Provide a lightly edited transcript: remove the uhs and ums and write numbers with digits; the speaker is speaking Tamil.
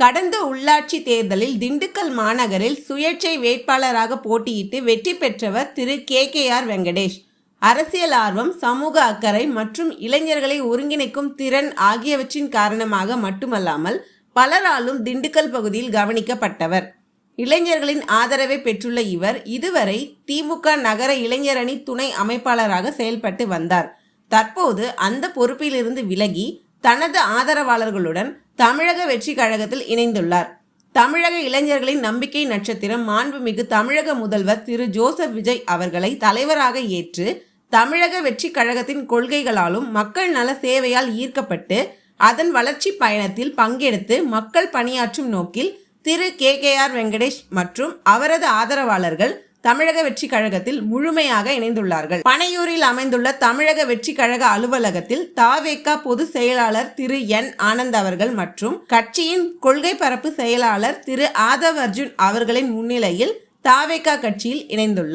கடந்த உள்ளாட்சி தேர்தலில் திண்டுக்கல் மாநகரில் சுயேட்சை வேட்பாளராக போட்டியிட்டு வெற்றி பெற்றவர் திரு KKR வெங்கடேஷ். அரசியல் ஆர்வம், சமூக அக்கறை மற்றும் இளைஞர்களை ஒருங்கிணைக்கும் திறன் ஆகியவற்றின் காரணமாக மட்டுமல்லாமல் பலராலும் திண்டுக்கல் பகுதியில் கவனிக்கப்பட்டவர். இளைஞர்களின் ஆதரவை பெற்றுள்ள இவர் இதுவரை திமுக நகர இளைஞரணி துணை அமைப்பாளராக செயல்பட்டு வந்தார். தற்போது அந்த பொறுப்பிலிருந்து விலகி தனது ஆதரவாளர்களுடன் தமிழக வெற்றி கழகத்தில் இணைந்துள்ளார். தமிழக இளைஞர்களின் நம்பிக்கை நட்சத்திரம் மாண்புமிகு தமிழக முதல்வர் திரு ஜோசப் விஜய் அவர்களை தலைவராக ஏற்று தமிழக வெற்றி கழகத்தின் கொள்கைகளாலும் மக்கள் நல சேவையால் ஈர்க்கப்பட்டு அதன் வளர்ச்சி பயணத்தில் பங்கெடுத்து மக்கள் பணியாற்றும் நோக்கில் திரு KKR வெங்கடேஷ் மற்றும் அவரது ஆதரவாளர்கள் தமிழக வெற்றி கழகத்தில் முழுமையாக இணைந்துள்ளார்கள். பனையூரில் அமைந்துள்ள தமிழக வெற்றி கழக அலுவலகத்தில் தவேக பொதுச் செயலாளர் திரு ஆனந்த் அவர்கள் மற்றும் கட்சியின் கொள்கை பரப்பு செயலாளர் திரு ஆதவ் அர்ஜுன் அவர்களின் முன்னிலையில் தவேக கட்சியில் இணைந்துள்ளார்.